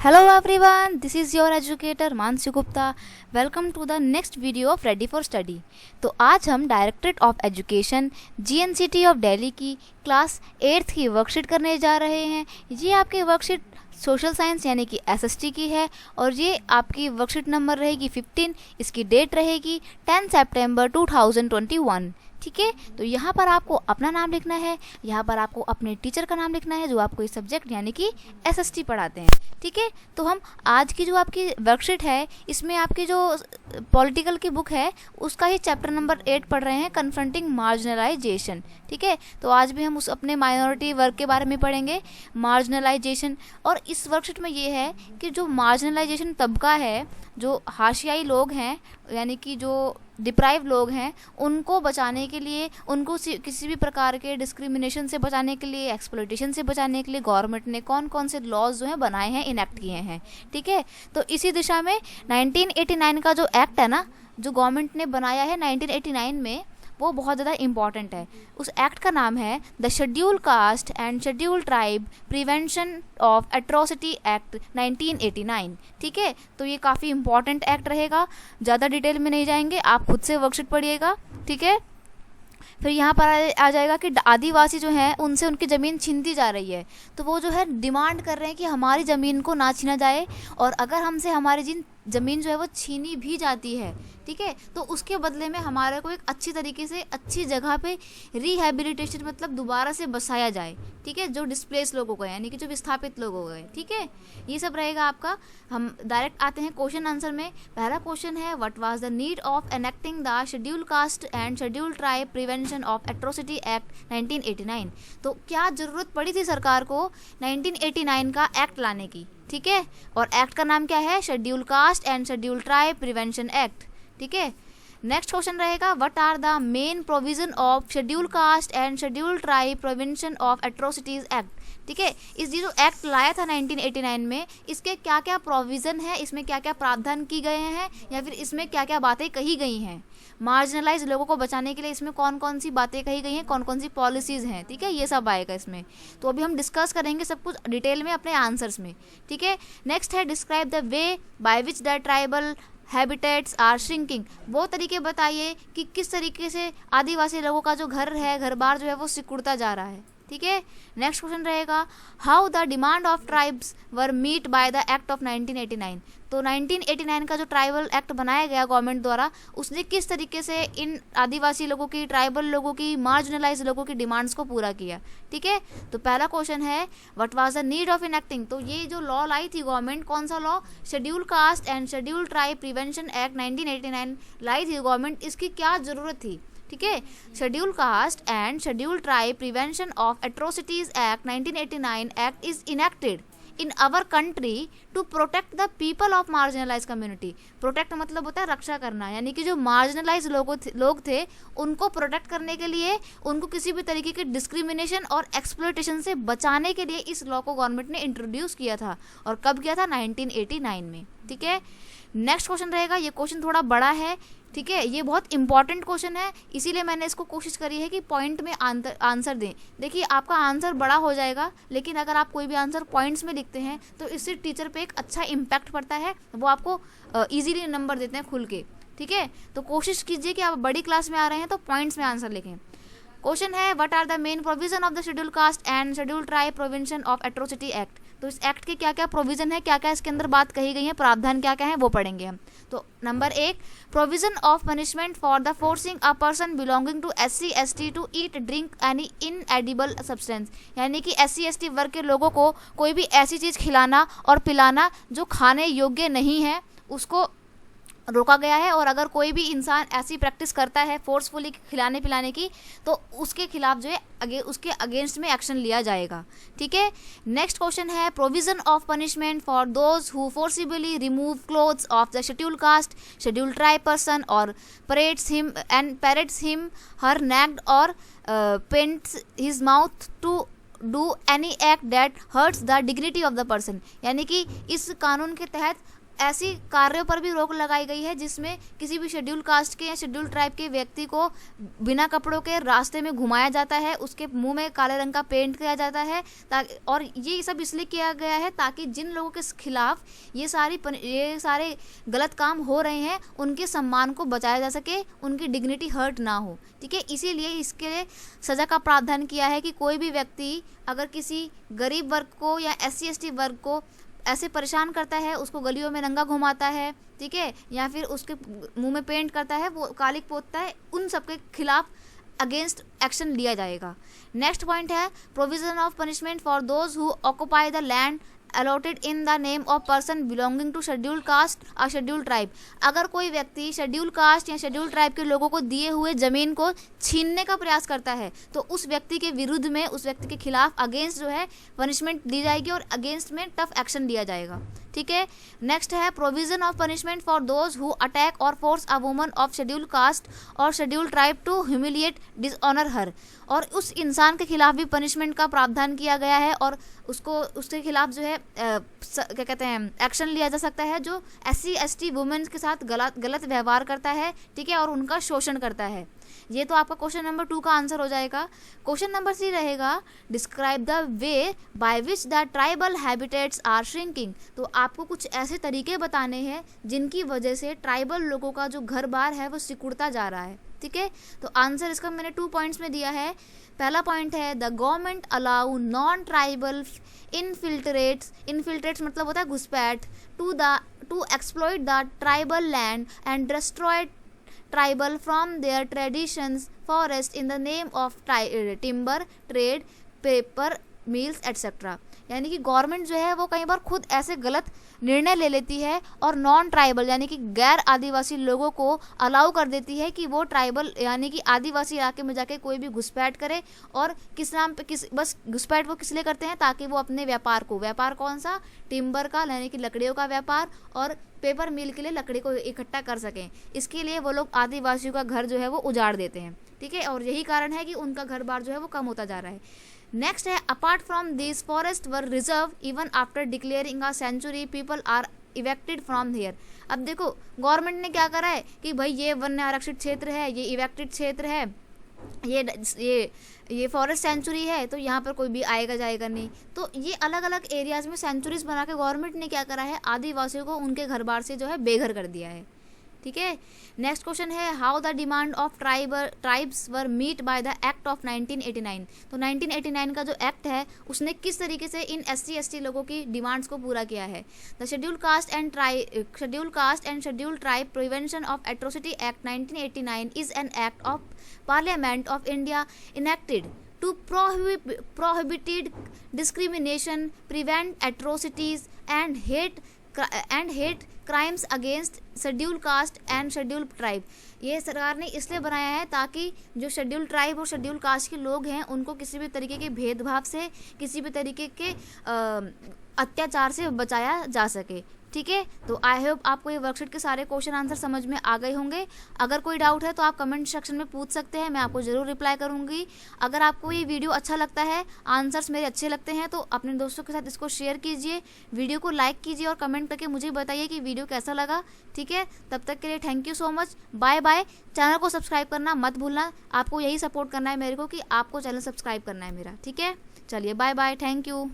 Hello everyone, this is your educator Mansi Gupta. Welcome to the next video of ready for study. तो आज हम directorate of education GNCT of Delhi की class 8th की worksheet करने जा रहे हैं. ये आपकी वर्कशीट सोशल साइंस यानी कि SST की है और ये आपकी वर्कशीट नंबर रहेगी 15. इसकी डेट रहेगी 10 सितंबर 2021. ठीक है, तो यहाँ पर आपको अपना नाम लिखना है, यहाँ पर आपको अपने टीचर का नाम लिखना है जो आपको इस सब्जेक्ट यानी कि SST पढ़ाते हैं. ठीक है, तो हम आज की जो आपकी वर्कशीट है इसमें आपकी जो पॉलिटिकल की बुक है उसका ही चैप्टर नंबर 8 पढ़ रहे हैं, कन्फ्रंटिंग मार्जिनलाइजेशन. ठीक है, तो आज भी हम उस अपने माइनॉरिटी वर्ग के बारे में पढ़ेंगे, मार्जिनलाइजेशन. और इस वर्कशीट में ये है कि जो मार्जिनलाइजेशन तबका है, जो हाशियाई लोग हैं यानी कि जो डिप्राइव लोग हैं, उनको बचाने के लिए, उनको किसी भी प्रकार के डिस्क्रिमिनेशन से बचाने के लिए, एक्सप्लॉइटेशन से बचाने के लिए गवर्नमेंट ने कौन कौन से लॉज जो हैं बनाए हैं, इनेक्ट किए हैं. ठीक है, तो इसी दिशा में 1989 का जो एक्ट है ना, जो गवर्नमेंट ने बनाया है 1989 में, वो बहुत ज़्यादा इम्पॉर्टेंट है. उस एक्ट का नाम है the schedule caste and schedule tribe prevention of atrocity act 1989. ठीक है, तो ये काफ़ी इम्पॉर्टेंट एक्ट रहेगा. ज़्यादा डिटेल में नहीं जाएंगे, आप खुद से वर्कशीट पढ़िएगा. ठीक है, फिर यहाँ पर आ जाएगा कि आदिवासी जो हैं उनसे उनकी ज़मीन छीनती जा रही है, तो वो जो है डिमांड कर रहे हैं कि हमारी ज़मीन को ना छीना जाए, और अगर हमसे हमारी ज़मीन जो है वो छीनी भी जाती है, ठीक है, तो उसके बदले में हमारे को एक अच्छी तरीके से अच्छी जगह पे रिहेबिलिटेशन मतलब दोबारा से बसाया जाए. ठीक है, जो डिस्प्लेस लोगों को यानी कि जो विस्थापित लोग हो गए. ठीक है, ये सब रहेगा आपका. हम डायरेक्ट आते हैं क्वेश्चन आंसर में. पहला क्वेश्चन है, what was the need of enacting the schedule caste and schedule tribe prevention of atrocity act 1989. तो क्या ज़रूरत पड़ी थी सरकार को 1989 का एक्ट लाने की. ठीक है, और एक्ट का नाम क्या है, schedule caste and schedule tribe prevention act. ठीक है, नेक्स्ट क्वेश्चन रहेगा, what are the main provision of schedule caste and schedule tribe prevention of atrocities act. ठीक है, इस जो एक्ट लाया था 1989 में, इसके क्या क्या प्रोविज़न है, इसमें क्या क्या प्रावधान की गए हैं, या फिर इसमें क्या क्या बातें कही गई हैं, मार्जिनलाइज लोगों को बचाने के लिए इसमें कौन कौन सी बातें कही गई हैं, कौन कौन सी पॉलिसीज़ हैं. ठीक है, ये सब आएगा इसमें. तो अभी हम डिस्कस करेंगे सब कुछ डिटेल में अपने आंसर्स में. ठीक है, नेक्स्ट है, describe the way by which the tribal habitats are shrinking. वो तरीके बताइए कि किस तरीके से आदिवासी लोगों का जो घर है, घर बार जो है वो सिकुड़ता जा रहा है. ठीक है, नेक्स्ट क्वेश्चन रहेगा, how the demand of tribes were meet by the act of 1989. तो 1989 का जो ट्राइबल एक्ट बनाया गया गवर्नमेंट द्वारा, उसने किस तरीके से इन आदिवासी लोगों की, ट्राइबल लोगों की, मार्जिनलाइज लोगों की डिमांड्स को पूरा किया. ठीक है, तो पहला क्वेश्चन है, what was the need of enacting. तो ये जो लॉ लाई थी गवर्नमेंट, कौन सा law, schedule caste and schedule tribe prevention act 1989 लाई थी गवर्नमेंट, इसकी क्या ज़रूरत थी. ठीक है, schedule caste and schedule tribe prevention of atrocities act 1989 act is enacted in our country to protect the people of marginalize community. Protect मतलब होता है रक्षा करना, यानी कि जो मार्जिनलाइज लोग थे उनको प्रोटेक्ट करने के लिए, उनको किसी भी तरीके के डिस्क्रिमिनेशन और एक्सप्लॉइटेशन से बचाने के लिए इस लॉ को गवर्नमेंट ने इंट्रोड्यूस किया था. और कब किया था, 1989 में. ठीक है, नेक्स्ट क्वेश्चन रहेगा, ये क्वेश्चन थोड़ा बड़ा है. ठीक है, ये बहुत इंपॉर्टेंट क्वेश्चन है, इसीलिए मैंने इसको कोशिश करी है कि पॉइंट में आंसर दें. देखिए, आपका आंसर बड़ा हो जाएगा, लेकिन अगर आप कोई भी आंसर पॉइंट्स में लिखते हैं तो इससे टीचर पे एक अच्छा इम्पैक्ट पड़ता है, वो आपको इजीली नंबर देते हैं खुल के. ठीक है, तो कोशिश कीजिए कि आप बड़ी क्लास में आ रहे हैं तो पॉइंट्स में आंसर लिखें. क्वेश्चन है, what are the main provision of the schedule caste and schedule tribe prevention of atrocity act. तो इस एक्ट के क्या क्या प्रोविजन है, क्या क्या इसके अंदर बात कही गई है, प्रावधान क्या क्या है, वो पढ़ेंगे हम. तो number 1, provision of punishment for the forcing a person belonging to SC/ST to eat drink any inedible substance. यानी कि SC/ST वर्ग के लोगों को कोई भी ऐसी चीज़ खिलाना और पिलाना जो खाने योग्य नहीं है, उसको रोका गया है. और अगर कोई भी इंसान ऐसी प्रैक्टिस करता है फोर्सफुली खिलाने पिलाने की, तो उसके खिलाफ जो है उसके अगेंस्ट में एक्शन लिया जाएगा. ठीक है, नेक्स्ट क्वेश्चन है, provision of punishment for those who forcibly remove clothes of the schedule caste schedule tribe person और parades him her naked और paints his mouth to do any act that hurts the dignity of the person. यानी कि इस कानून के तहत ऐसी कार्यों पर भी रोक लगाई गई है जिसमें किसी भी शेड्यूल कास्ट के या शेड्यूल ट्राइब के व्यक्ति को बिना कपड़ों के रास्ते में घुमाया जाता है, उसके मुंह में काले रंग का पेंट किया जाता है, ताकि, और ये सब इसलिए किया गया है ताकि जिन लोगों के खिलाफ ये सारे गलत काम हो रहे हैं उनके सम्मान को बचाया जा सके, उनकी डिग्निटी हर्ट ना हो। ठीक है, इसीलिए इसके लिए सज़ा का प्रावधान किया है कि कोई भी व्यक्ति अगर किसी गरीब वर्ग को या SC ST वर्ग को ऐसे परेशान करता है, उसको गलियों में नंगा घुमाता है, ठीक है, या फिर उसके मुंह में पेंट करता है, वो कालिक पोतता है, उन सब के खिलाफ अगेंस्ट एक्शन लिया जाएगा। नेक्स्ट पॉइंट है provision of punishment for those who occupy the land allotted in the name of person belonging to schedule caste और शेड्यूल ट्राइब। अगर कोई व्यक्ति शेड्यूल कास्ट या शेड्यूल ट्राइब के लोगों को दिए हुए ज़मीन को छीनने का प्रयास करता है तो उस व्यक्ति के विरुद्ध में, उस व्यक्ति के खिलाफ अगेंस्ट जो है पनिशमेंट दी जाएगी और अगेंस्ट में टफ एक्शन लिया जाएगा। ठीक है, नेक्स्ट है provision of punishment for those who attack और force a woman of schedule caste और schedule tribe to humiliate dishonour her. और उस इंसान के खिलाफ भी पनिशमेंट का प्रावधान किया गया है और उसके खिलाफ जो है क्या कहते हैं एक्शन लिया जा सकता है जो SC ST वुमेन्स के साथ गलत व्यवहार करता है, ठीक है, और उनका शोषण करता है। ये तो आपका क्वेश्चन नंबर 2 का आंसर हो जाएगा। क्वेश्चन नंबर 3 रहेगा describe the way by which the tribal habitats are shrinking. तो आपको कुछ ऐसे तरीके बताने हैं जिनकी वजह से ट्राइबल लोगों का जो घर बार है वो सिकुड़ता जा रहा है। ठीक है, तो आंसर इसका मैंने 2 पॉइंट्स में दिया है। पहला पॉइंट है the government allow non tribal infiltrates मतलब होता है घुसपैठ to exploit the tribal land and destroy tribal from their traditions forest in the name of timber trade paper mills etcetera. यानी कि गवर्नमेंट जो है वो कई बार खुद ऐसे गलत निर्णय ले लेती है और नॉन ट्राइबल यानी कि गैर आदिवासी लोगों को अलाउ कर देती है कि वो ट्राइबल यानी कि आदिवासी इलाके में जाके कोई भी घुसपैठ करे। और किस नाम पे बस घुसपैठ वो किस लिए करते हैं ताकि वो अपने व्यापार कौन सा, टिम्बर का यानी कि लकड़ियों का व्यापार और पेपर मिल के लिए लकड़ी को इकट्ठा कर सकें। इसके लिए वो लोग आदिवासियों का घर जो है वो उजाड़ देते हैं। ठीक है, और यही कारण है कि उनका घर बार जो है वो कम होता जा रहा है। नेक्स्ट है apart from this forest were reserve even after declaring a sanctuary people are evicted from here. अब देखो गवर्नमेंट ने क्या करा है कि भाई ये वन्य आरक्षित क्षेत्र है, ये इवेक्टेड क्षेत्र है, ये फॉरेस्ट सेंचुरी है, तो यहाँ पर कोई भी आएगा जाएगा नहीं। तो ये अलग अलग एरियाज में सेंचुरीज बना के गवर्नमेंट ने क्या करा है, आदिवासियों को उनके घर बार से जो है बेघर कर दिया है। ठीक है, नेक्स्ट क्वेश्चन है how the demand of tribes were meet by the act of 1989। तो 1989 का जो एक्ट है उसने किस तरीके से इन SC ST लोगों की डिमांड्स को पूरा किया है। The schedule caste and schedule tribe prevention of atrocity act 1989 is an act of parliament of India enacted to prohibited discrimination, prevent atrocities and hate crimes against scheduled caste and scheduled tribe। ये सरकार ने इसलिए बनाया है ताकि जो schedule tribe और schedule caste के लोग हैं उनको किसी भी तरीके के भेदभाव से, किसी भी तरीके के अत्याचार से बचाया जा सके। ठीक है, तो आई होप आपको ये वर्कशीट के सारे क्वेश्चन आंसर समझ में आ गए होंगे। अगर कोई डाउट है तो आप कमेंट सेक्शन में पूछ सकते हैं, मैं आपको ज़रूर रिप्लाई करूंगी। अगर आपको ये वीडियो अच्छा लगता है, आंसर्स मेरे अच्छे लगते हैं, तो अपने दोस्तों के साथ इसको शेयर कीजिए, वीडियो को लाइक कीजिए और कमेंट करके मुझे बताइए कि वीडियो कैसा लगा। ठीक है, तब तक के लिए thank you so much, bye bye. Channel को सब्सक्राइब करना मत भूलना, आपको यही सपोर्ट करना है मेरे को कि आपको चैनल सब्सक्राइब करना है मेरा। ठीक है, चलिए बाय बाय, थैंक यू।